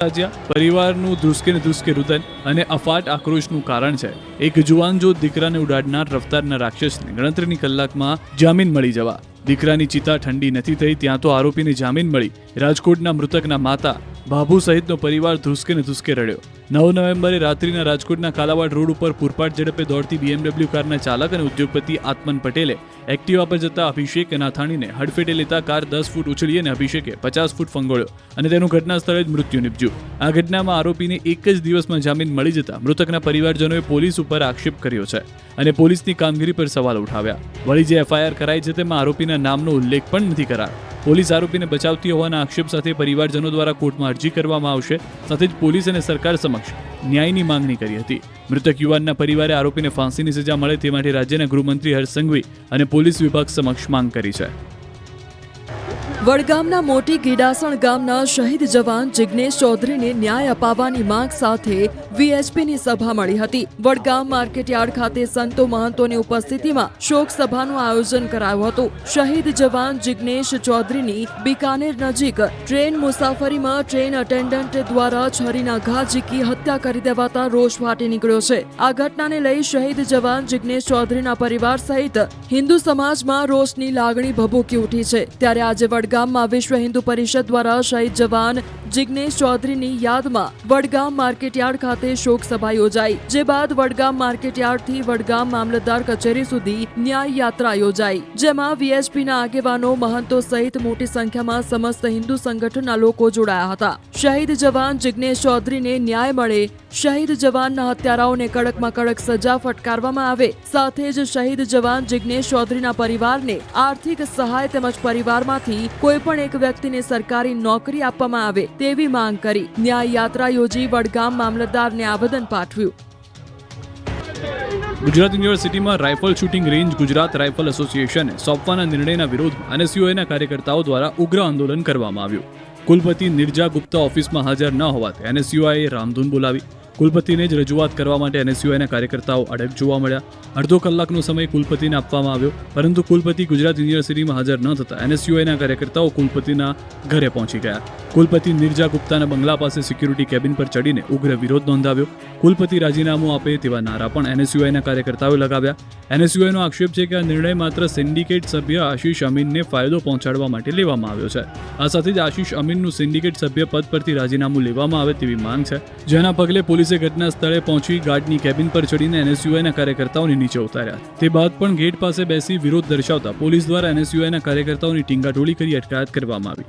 પરિવારનું ધ્રુસકે ને ધ્રુસકે રુદન અને અફાટ આક્રોશનું કારણ છે એક જુવાન જો દીકરાને ઉડાડનાર રફતારના રાક્ષસને ગણતરીની કલાકમાં જામીન મળી જવા. દીકરાની ચિતા ઠંડી નથી થઈ ત્યાં તો આરોપીને જામીન મળી. રાજકોટના મૃતકના માતા બાબુ સહિતનો પરિવાર ધ્રુસકે ને ધ્રુસકે રડ્યો. 9 નવેમ્બરે રાત્રિના રાજકોટના કાલાવાડ રોડ ઉપર પૂરપાટ ઝડપે દોડતી BMW કારના ચાલક અને ઉદ્યોગપતિ આત્મન પટેલે એક્ટિવા પર જતા અભિષેક નાથાણીને હડફેટે લેતા કાર 10 ફૂટ ઉછળી અને અભિષેકે 50 ફૂટ ફંગોળ્યો અને તેનું ઘટના સ્થળે જ મૃત્યુ નિપજ્યું. આ ઘટનામાં આરોપીને એક જ દિવસમાં જામીન મળી જતા મૃતકના પરિવારજનોએ પોલીસ ઉપર આક્ષેપ કર્યો છે અને પોલીસની કામગીરી પર સવાલ ઉઠાવ્યા. વળી જે FIR કરાઈ છે તેમાં આરોપીના નામનો ઉલ્લેખ પણ નથી કરાયો. પોલીસ આરોપીને બચાવતી હોવાના આક્ષેપ સાથે પરિવારજનો દ્વારા કોર્ટમાં અરજી કરવામાં આવશે. સાથે જ પોલીસ અને સરકાર સમક્ષ ન્યાયની માંગણી કરી હતી. મૃતક યુવાનના પરિવારે આરોપીને ફાંસીની સજા મળે તે માટે રાજ્યના ગૃહમંત્રી હર્ષ સંઘવી અને પોલીસ વિભાગ સમક્ષ માંગ કરી છે. વડગામના મોટી ગીડાસણ ગામના શહીદ જવાન જિગ્નેશ ચૌધરીને ન્યાય અપાવવાની માંગ સાથે VHPની સભા મળી હતી. વડગામ માર્કેટયાર્ડ ખાતે સંતો મહંતોની ઉપસ્થિતિમાં શોક સભાનું આયોજન કરાયું હતું. શહીદ જવાન જિગ્નેશ ચૌધરીની બિકાનેર નજીક ટ્રેન મુસાફરીમાં ટ્રેન અટેન્ડન્ટ દ્વારા છરીના ઘા ઝીકી હત્યા કરી દેવાતા રોષ ફાટી નીકળ્યો છે. આ ઘટનાને લઈ શહીદ જવાન જિગ્નેશ ચૌધરીના પરિવાર સહિત હિન્દુ સમાજમાં રોષની લાગણી ભભૂકી ઉઠી છે. ત્યારે આજે વડગામમાં વિશ્વ હિન્દુ પરિષદ દ્વારા શહીદ જવાન જિગ્નેશ ચૌધરીની યાદમાં વડગામ માર્કેટયાર્ડ ખાતે શોક સભા યોજાઈ. જે બાદ વડગામ માર્કેટયાર્ડથી વડગામ મામલતદાર કચેરી સુધી ન્યાય યાત્રા યોજાઈ, જેમાં VHPના આગેવાનો મહંતો સહિત મોટી સંખ્યામાં સમસ્ત હિન્દુ સંગઠનના લોકો જોડાયા હતા. શહીદ જવાન જિગ્નેશ ચૌધરીને ન્યાય મળે, શહીદ જવાનના હત્યારાઓને કડકમાં કડક સજા ફટકારવામાં આવે, સાથે જ શહીદ જવાન જિગ્નેશ ચૌધરીના પરિવારને આર્થિક સહાય તેમજ પરિવારમાંથી કોઈ પણ એક વ્યક્તિને સરકારી નોકરી આપવામાં આવે તેવી માંગ કરી ન્યાય યાત્રા યોજી વડગામ મામલતદારને આવેદન પાઠવ્યું. ગુજરાત યુનિવર્સિટીમાં rifle shooting range Gujarat rifle એસોસિએશને સોંપવાના નિર્ણયના વિરોધમાં NSUIના કાર્યકર્તાઓ દ્વારા ઉગ્ર આંદોલન કરવામાં આવ્યું. કુલપતિ નિર્જા ગુપ્તા ઓફિસમાં હાજર ન હોવાથી NSUIએ રામધૂન બોલાવી. કુલપતિને જ રજૂઆત કરવા માટે NSUIના કાર્યકર્તાઓ અડગ જોવા મળ્યા. અડધો કલાકનો સમય કુલપતિને આપવામાં આવ્યો, પરંતુ કુલપતિ ગુજરાત યુનિવર્સિટીમાં હાજર ન થતા NSUIના કાર્યકર્તાઓ કુલપતિના ઘરે પહોંચી ગયા. કુલપતિ નિર્જા ગુપ્તાના બંગલા પાસે સિક્યુરિટી કેબિન પર ચડીને ઉગ્ર વિરોધ નોંધાવ્યો. કુલપતિ રાજીનામું આપે તેવા નારા પણ NSUIના કાર્યકર્તાઓએ લગાવ્યા. NSUIનો આક્ષેપ છે કે આ નિર્ણય માત્ર સિન્ડિકેટ સભ્ય આશીષ અમીનને ફાયદો પહોંચાડવા માટે લેવામાં આવ્યો છે. આ સાથે જ આશીષ અમીનનું સિન્ડિકેટ સભ્ય પદ પરથી રાજીનામું લેવામાં આવે તેવી માંગ છે, જેના પગલે પોલીસે ઘટના સ્થળે પહોંચી ગાર્ડની કેબિન પર ચડીને NSUIના કાર્યકર્તાઓને નીચે ઉતાર્યા. તે બાદ પણ ગેટ પાસે બેસી વિરોધ દર્શાવતા પોલીસ દ્વારા NSUIના કાર્યકર્તાઓની ટીંગાટોળી કરી અટકાયત કરવામાં આવી.